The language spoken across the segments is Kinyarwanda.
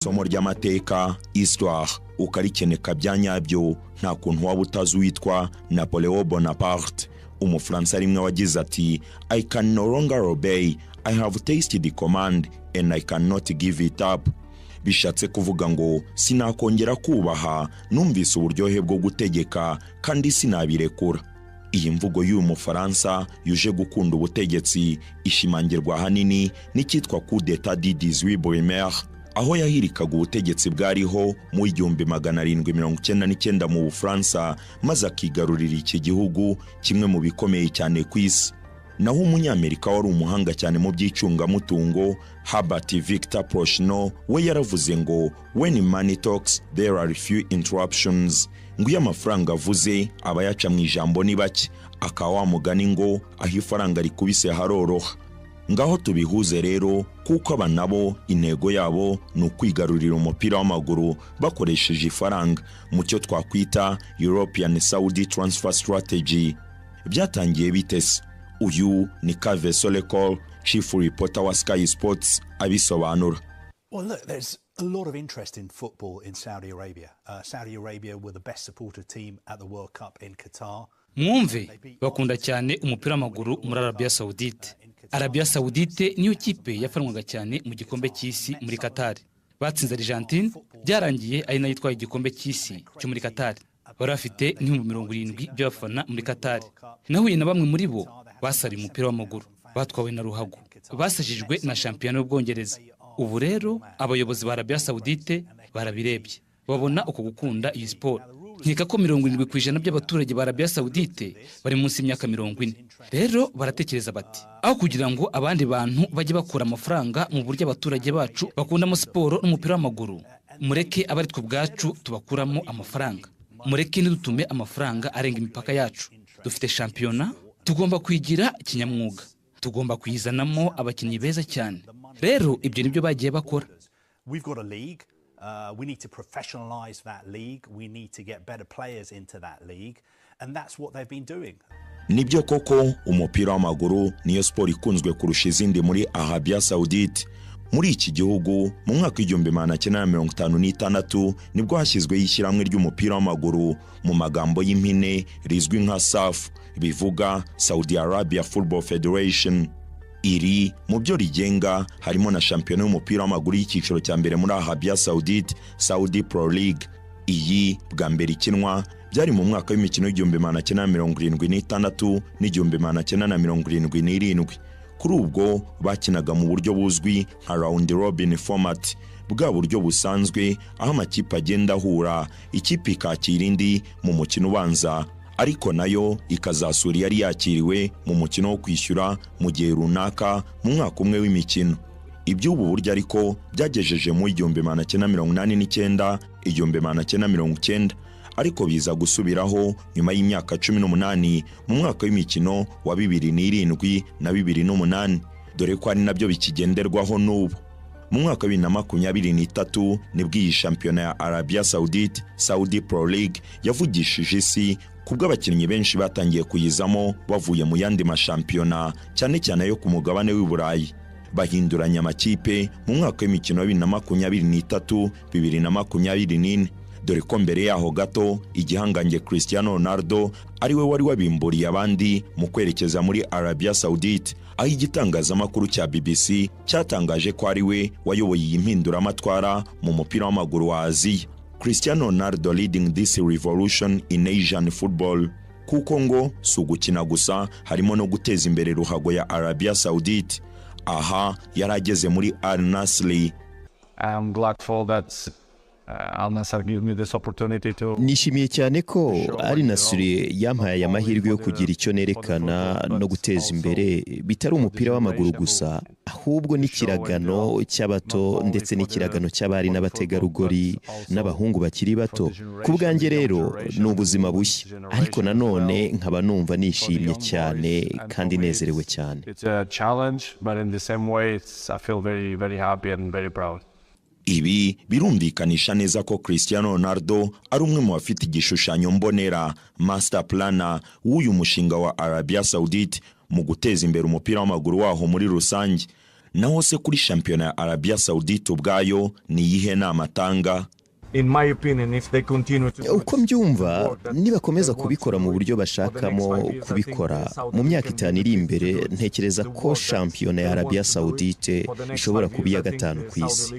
Somo ry'amateka histoire ukarikeneka byanyabyo nta kuntu waba utazi witwa Napoleon Bonaparte. Umufaransa rimwe wagize ati I can no longer obey, I have tasted the command and I cannot give it up. Bishatse kuvuga ngo sinakongera kubaha, numvise uburyohe bwo gutegeka kandi sinabirekura. Iyi mvugo y'uyu Mufaransa yuje gukunda ubutegetsi ishimangirwa hanini n'icyitwa coup d'état du 18 Brumaire, aho yahirikaga ubutegetsi bwariho mu 1799 mu Bufaransa maze akigarurira iki gihugu kimwe mu bikomeye cyane ku isi. Naho umunyamerika wari umuhanga cyane mu by'icungamutungo Herbert Victor Prochnow we yaravuze ngo when money talks there are few interruptions, ngo iyo amafaranga avuze abayaca mu ijambo ni bake, akawa mugani ngo aho ifaranga rikubise haroroha. Ngaho tubihuze rero kuko abanabo intego yabo ni ukwigarurira umupira w'amaguru bakoresheje ifaranga mu cyo twakwita European Saudi Transfer Strategy. Byatangiye bitese. Uyu ni Kave Solekol, chief reporter wa Sky Sports, abisobanura. Well, look, there's a lot of interest in football in Saudi Arabia. Saudi Arabia were the best supported team at the World Cup in Qatar. Mwumve bakunda cyane umupira w'amaguru muri Arabia Saudite. Arabia Saudite niyo kipe yafanwaga cyane mu gikombe cy'isi muri Qatar. Batsinze Argentine, byarangiye ari nayo yitwaye igikombe cy'isi cyo muri Qatar. Barafite n'ibihumbi 70 by'abafana muri Qatar. Nahuye na bamwe muri bo basari umupira w'amaguru, batwawe na ruhago, basajijwe na shampiyona y'Ubwongereza. Ubu rero abayobozi ba Arabia Saudite barabirebye, babona uko gukunda iyi sport. Nkeka ko 70% by'abaturage ba Arabia Saudite bari munsi y'imyaka 40. Rero baratekereza bati aho kugira ngo abandi bantu bajye bakura amafaranga mu buryo abaturage bacu bakunda mu sport n'umupira w'amaguru, mureke abari twe bwacu tubakuramo amafaranga. Mureke nidutume amafaranga arenga imipaka yacu. Dufite shampiyona, tugomba kwigira kinyamwuga, tugomba kwizanamo abakinnyi beza cyane. Rero ibyo nibyo bagiye bakora. We've got a league. We need to professionalize that league. We need to get better players into that league, and that's what they've been doing. Nibyo koko umupira w'amaguru niyo sport ikunzwe kurusha izindi muri Arabia Saudite. Muri iki gihugu mu mwaka w'1956 nibwo hashyizwe yishyirahamwe ry'umupira w'amaguru mu magambo y'impine rizwi nka SAF, bivuga Saudi Arabia Football Federation. Iri mu byo rigenga harimo na shampiyona y'umupira w'amaguru y'icyiciro cya mbere muri Arabia Saudite, Saudi Pro League. Iyi bwa mbere ikinwa byari mu mwaka w'imikino w'1976 n'1977. Kuri ubwo bakinaga mu buryo buzwi nka round robin format, bwa buryo busanzwe aho amakipe agenda ahura, ikipe ikakira indi mu mukino ubanza, ariko nayo ikazasura yari yakiriwe mu mukino wo kwishyura mu gihe runaka mu mwaka umwe w'imikino. Iby'ubu buryo ariko byagejeje mu 1989 1990, ariko biza gusubiraho nyuma y'imyaka 18 mu mwaka w'imikino wa 2007 na 2008, dore ko ari nabyo bikigenderwaho n'ubu. Mu mwaka wa 2023 nibwo iyi shampiyona ya Arabia Saudite, Saudi Pro League, yavugishije isi kubwo abakinnyi benshi batangiye kuyizamo bavuye mu yandi mashampiyona cyane cyane yo ku mugabane w'i Burayi. Bahinduranya amakipe mu mwaka w'imikino wa 2023 2024, dore ko mbere yaho gato igihangange Cristiano Ronaldo ari we wari wabimburiye abandi mu kwerekeza muri Arabia Saudite, aho igitangazamakuru cya BBC cyatangaje ko ari we wayoboye iyi mpinduramatwara mu mupira w'amaguru wa Aziya. Cristiano Ronaldo leading this revolution in Asian football, kuko ngo si ugukina gusa, harimo no guteza imbere ruhago ya Arabia Saudite. Aha yarageze muri Al Nassr. I'm grateful that Al Nassr gave me this opportunity to. Nishimiye cyane ko Al Nassr yampaye amahirwe yo kugira icyo nerekana no guteza imbere, bitari umupira w'amaguru gusa, ahubwo n'ikiragano cy'abato ndetse n'ikiragano cy'abari n'abategarugori n'abahungu bakiri bato. Ku bwanjye rero ni ubuzima bushya, ariko nanone nkaba numva nishimye cyane kandi nezerewe cyane. It's a challenge, but in the same way I feel very, very happy and very proud. Ibi birumvikanisha neza ko Cristiano Ronaldo ari umwe mu bafite igishushanyo mbonera, master planner w'uyu mushinga wa Arabia Saudite mu guteza imbere umupira w'amaguru waho muri rusange. naho se kuri shampiyona ya Arabia Saudite ubwayo ni iyihe nama atanga? uko mbyumva nibakomeza kubikora mu buryo bashakamo kubikora mu myaka 5 iri imbere, ntekereza ko shampiyona ya Arabia Saudite ishobora kuba iya 5 ku isi.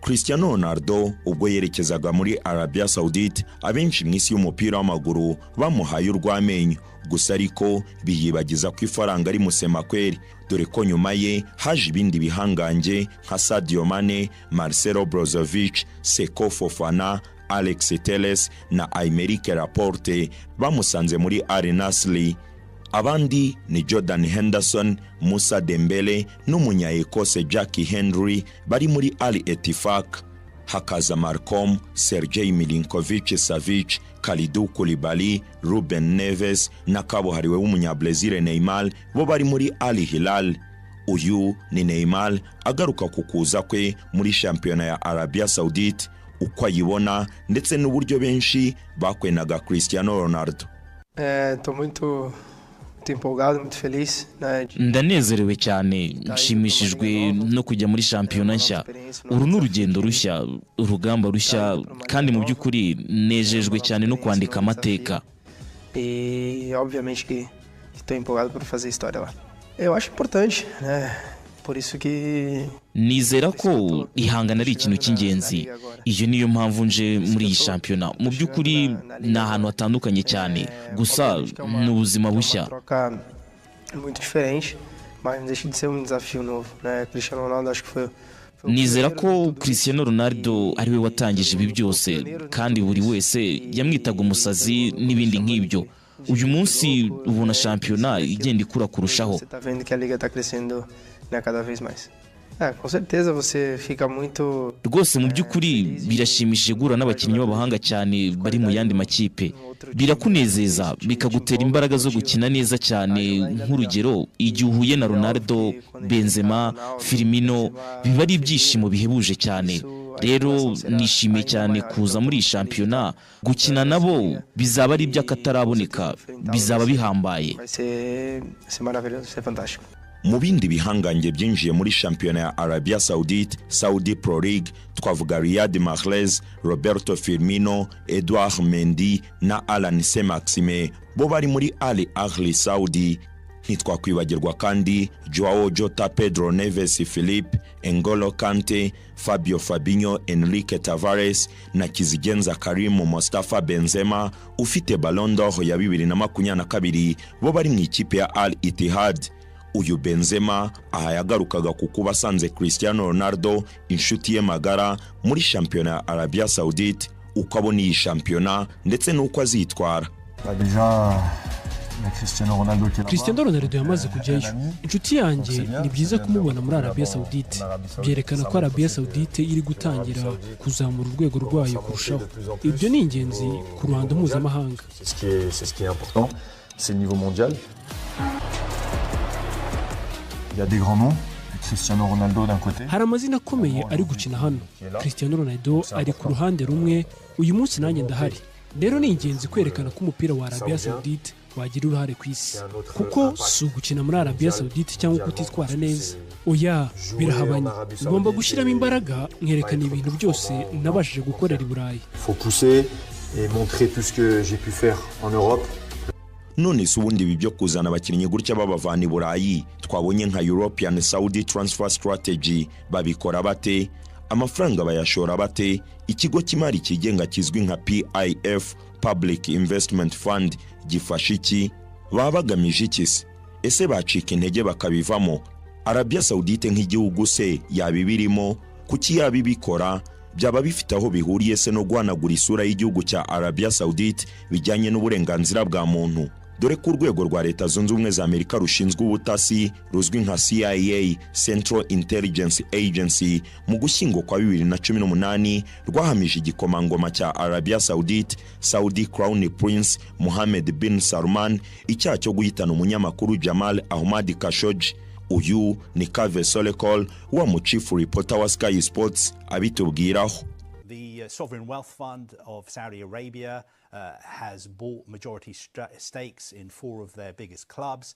Cristiano Ronaldo ubwo yerekezaga muri Arabia Saudite, abenshi mu isi y'umupira w'amaguru bamuhaye urw'amenyo, gusa ariko biyibagiza ko ifaranga ari musemakweri, dore ko nyuma ye haje ibindi bihangange nka Sadio Mane, Marcelo Brozovic, Seko Fofana, Alex Telles na Aymeric Laporte bamusanze muri Al Nassr. Abandi ni Jordan Henderson, Musa Dembele n'umunya-Ekose Jackie Henry bari muri Al Ettifaq. Hakaza Malcolm, Sergej Milinkovic-Savic, Kalidou Koulibaly, Ruben Neves na kabuhariwe w'umunya-Brazil Neymar bo bari muri Al Hilal. Uyu ni Neymar agaruka kukuza kwe muri shampiyona ya Arabia Saudite, uko ayibona ndetse n'uburyo benshi bakwenaga Cristiano Ronaldo. Ndanezerewe cyane, nshimishijwe no kujya muri shampiyona nshya. Uru ni urugendo rushya, urugamba rushya, kandi mu by'ukuri nejejwe cyane no kwandika amateka. Nizera ko ihangana ari ikintu cy'ingenzi. Iyo niyo mpamvu nje muri iyi shampiyona. Mu by'ukuri ni ahantu hatandukanye cyane, gusa ni ubuzima bushya. Nizera ko Cristiano Ronaldo ari we watangije ibi byose, kandi buri wese yamwitaga umusazi n'ibindi nk'ibyo. Uyu munsi ubona shampiyona igenda ikura kurushaho. Rwose mu by'ukuri birashimishije guhura n'abakinnyi b'abahanga cyane bari mu yandi makipe. Birakunezeza, bikagutera imbaraga zo gukina neza cyane. Nk'urugero, igihe uhuye na Ronaldo, Benzema, Firmino, biba ari ibyishimo bihebuje cyane. Rero nishimiye cyane kuza muri iyi shampiyona, gukina nabo bizaba ari iby'akataraboneka, bizaba bihambaye. Mu bindi bihangange byinjiye muri shampiyona ya Arabia Saudite, Saudi Pro League, twavuga Riyad Mahrez, Roberto Firmino, Edouard Mendy na Alan Maxime bo bari muri Al Ahly Saudi. Ntitwakwibagirwa kandi Joao Jota, Pedro Neves, Philippe, N'Golo Kante, Fabio Fabinho, Enrique Tavares na Kizigenza Karim Mustafa Benzema ufite Ballon d'Or ya 2022 bo bari mu ikipe ya Al Ittihad. Uyu Benzema aha yagarukaga kukuba asanze Cristiano Ronaldo inshuti ye magara muri shampiyona ya Arabia Saudite, uko abona iyi shampiyona ndetse n'uko azitwara. Cristiano Ronaldo yamaze kujyayo. Inshuti yanjye ni byiza kumubona muri Arabia Saudite. Byerekana ko Arabia Saudite iri gutangira kuzamura urwego rwayo kurushaho. Ibyo ni ingenzi ku ruhando mpuzamahanga. C'est le niveau mondial. Il y a des grands noms, Cristiano Ronaldo d'un côté. Hari amazina akomeye ari gukina hano. Cristiano Ronaldo ari ku ruhande rumwe, uyu munsi nanjye ndahari. Rero ni ingenzi kwerekana ko umupira wa Arabia Saudite wagira uruhare ku isi, kuko si ugukina muri Arabia Saudite cyangwa kutitwara neza. Oya, birahabanye. Ugomba gushyiramo imbaraga, nkerekana ibintu byose nabashije gukorera i Burayi. Faut pousser et montrer tout ce que j'ai pu faire en Europe. None se ubundi ibi byo kuzana abakinnyi gutya babavana i Burayi twabonye nka European Saudi Transfer Strategy babikora bate? Amafaranga bayashora bate? Ikigo cy'imari kigenga kizwi nka PIF, Public Investment Fund, gifasha iki? Baba bagamije iki se? Ese bacika intege bakabivamo? Arabia Saudite nk'igihugu se yabibirimo? Kuki yabibikora? Byaba bifite aho bihuriye se no guhanagura isura y'igihugu cya Arabia Saudite bijyanye n'uburenganzira bwa muntu? Dore ko urwego rwa Leta Zunze Ubumwe za Amerika rushinzwe ubutasi ruzwi nka CIA, Central Intelligence Agency, mu Gushyingo kwa 2018 rwahamije igikomangoma cya Arabia Saudite, Saudi Crown Prince Mohammed bin Salman, icyaha cyo guhitana umunyamakuru Jamal Ahmad Khashoggi. Uyu ni Kave Solekol wa mu chief reporter wa Sky Sports abitubwiraho. The sovereign wealth fund of Saudi Arabia has bought majority stakes in 4 of their biggest clubs.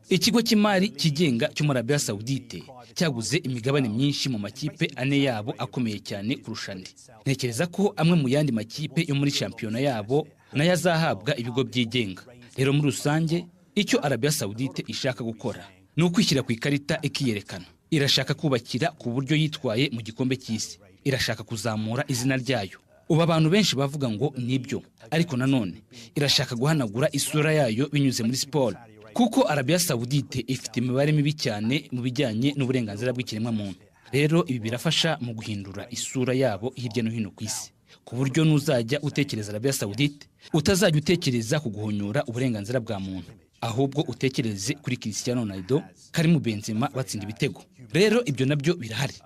ikigo cy'imari kigenga cyo muri Arabia Saudite cyaguze imigabane myinshi mu makipe ane yabo akomeye cyane kurusha andi. Ntekereza ko amwe mu yandi makipe yo muri shampiyona yabo nayo azahabwa ibigo byigenga. Rero muri rusange icyo Arabia Saudite ishaka gukora ni ukwishyira ku ikarita ikiyerekana. Irashaka kubakira ku buryo yitwaye mu gikombe cy'isi. Irashaka kuzamura izina ryayo. Ubu abantu benshi bavuga ngo nibyo, ariko nanone irashaka guhanagura isura yayo binyuze muri siporo, kuko Arabia Saudite ifite imibare mibi cyane mu bijyanye n'uburenganzira bw'ikiremwamuntu. Rero ibi birafasha mu guhindura isura yabo hirya no hino ku isi, ku buryo nuzajya utekereza Arabia Saudite utazajya utekereza ku guhonyora uburenganzira bwa muntu, ahubwo utekereze kuri Cristiano Ronaldo, Karim Benzema batsinda ibitego. Rero ibyo nabyo birahari.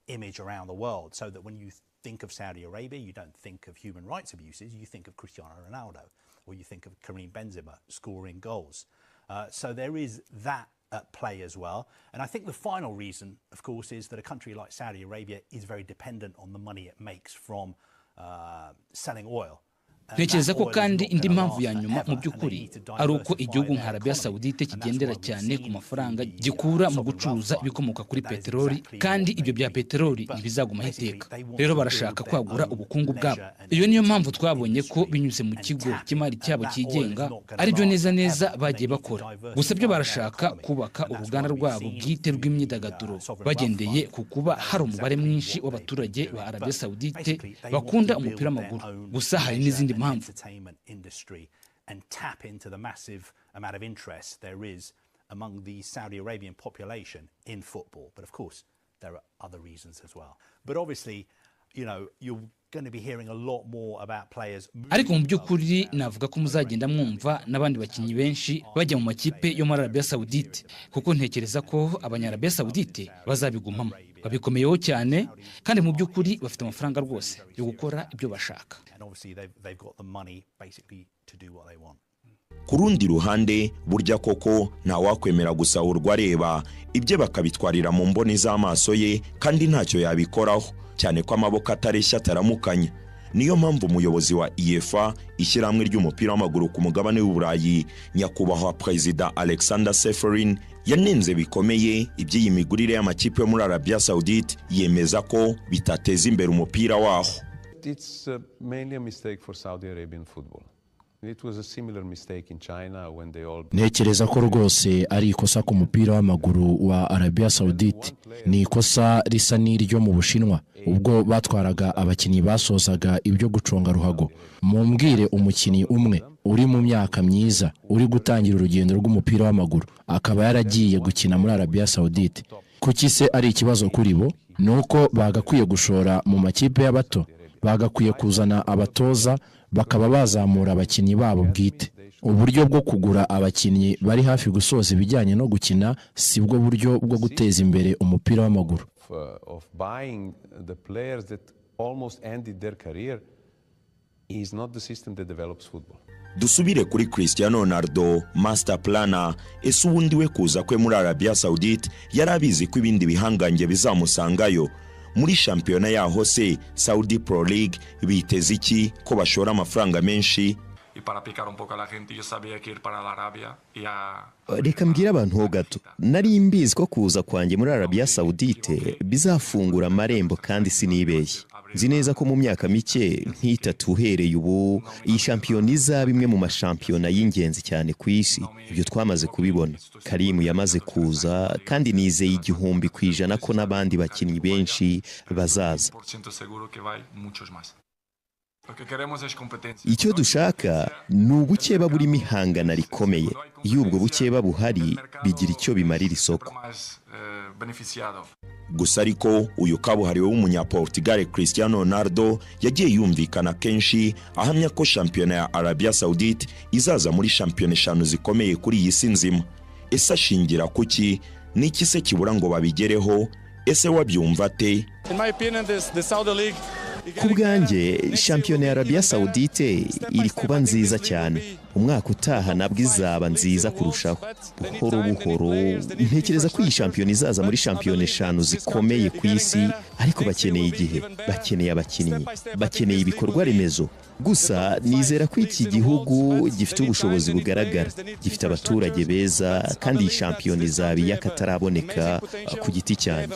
Image around the world, so that when you think of Saudi Arabia, you don't think of human rights abuses, you think of Cristiano Ronaldo, or you think of Karim Benzema scoring goals. So there is that at play as well. And I think the final reason, of course, is that a country like Saudi Arabia is very dependent on the money it makes from selling oil. Ntekereza ko kandi indi mpamvu ya nyuma mu by'ukuri ari uko igihugu nka Arabia Saudite kigendera cyane ku mafaranga gikura mu gucuruza ibikomoka kuri peteroli, kandi ibyo bya peteroli ntibizaguma iteka. Rero barashaka kwagura ubukungu bwabo. Iyo niyo mpamvu twabonye ko binyuze mu kigo cy'imari cyabo kigenga ari byo neza bagiye bakora. Gusa byo barashaka kubaka uruganda rwabo bwite rw'imyidagaduro bagendeye ku kuba hari umubare mwinshi w'abaturage ba Arabia Saudite bakunda umupira w'amaguru. Gusa hari n'izindi entertainment industry and tap into the massive amount of interest there is among the Saudi Arabian population in football. But of course, there are other reasons as well. But obviously, you know, you're going to be hearing a lot more about players. Ariko mu by'ukuri navuga ko muzagenda mwumva n'abandi bakinyi benshi bajya mu makipe yo muri Arabia Saudite, kuko ntekereza ko abanya-Arabia Saudite bazabigumamo. Babikomeyeho cyane, kandi mu by'ukuri bafite amafaranga rwose yo gukora ibyo bashaka. Ku rundi ruhande, burya koko nta wakwemera gusahurwa areba ibyo bakabitwarira mu mboni z'amaso ye, kandi ntacyo yabikoraho, cyane ko amaboko atareshya ataramukanya. Niyo mpamvu umuyobozi wa UEFA, ishyirahamwe ry'umupira w'amaguru ku mugabane w'Uburayi, nyakubahwa Perezida Alexander Seferin, yanenze bikomeye iby'iyi migurire y'amakipe yo muri Arabia Saudite, yemeza ko bitateza imbere umupira waho. It's mainly a mistake for Saudi Arabian football. It was a similar mistake in China when they all... Ntekereza ko rwose ari ikosa ku mupira w'amaguru wa Arabia Saudite. Ni ikosa risa n'iryo mu Bushinwa, ubwo batwaraga abakinnyi basozaga ibyo guconga ruhago. Mumbwire umukinnyi umwe uri mu myaka myiza uri gutangira urugendo rw'umupira w'amaguru akaba yaragiye gukina muri Arabia Saudite. Kuki se ari ikibazo kuri bo? Nuko bagakwiye gushora mu makipe y'abato, bagakwiye kuzana abatoza bakaba bazamura abakinnyi babo bwite. Uburyo bwo kugura abakinnyi bari hafi gusoza ibijyanye no gukina sibwo buryo bwo guteza imbere umupira w'amaguru. Of buying the players that almost ended their career is not the system that develops football. Dusubire kuri Cristiano Ronaldo, master planner. Ese ubundi we kuza kwe muri Arabia Saudite yarabizi ko ibindi bihangange bizamusangayo muri shampiyona yaho se Saudi Pro League? Biteze iki ko bashora amafaranga menshi? Reka mbwira abantu ho gato, nari mbizi ko kuza kwanjye muri Arabia Saudite bizafungura amarembo, kandi sinibeshye. Nzi neza ko mu myaka mike nk'itatu uhereye ubu iyi shampiyona izaba imwe mu mashampiyona y'ingenzi cyane ku isi. Ibyo twamaze kubibona. Karim yamaze kuza, kandi nizeye 100% ko n'abandi bakinnyi benshi bazaza. Icyo dushaka ni ubukeba burimo ihangana rikomeye. Iyo ubwo bukeba buhari bigira icyo bimarira isoko. Gusa ariko uyu kabuhariwe w'umunyaportugal Cristiano Ronaldo yagiye yumvikana kenshi ahamya ko shampiyona ya Arabia Saudite izaza muri shampiyona 5 zikomeye kuri iyi si nzima. Ese ashingira kuki? Niki se kibura ngo babigereho? Ese wabyumva te? In my opinion, the Saudi League ku bwanjye shampiyona ya Arabia Saudite iri kuba nziza cyane. Umwaka utaha nabwo izaba nziza kurushaho. Buhoro buhoro ntekereza ko iyi shampiyona izaza muri shampiyona 5 zikomeye ku isi, ariko bakeneye igihe, bakeneye abakinnyi, bakeneye ibikorwa remezo. Gusa nizera ko iki gihugu gifite ubushobozi bugaragara, gifite abaturage beza, kandi iyi shampiyona izaba iy'akataraboneka ku giti cyanjye.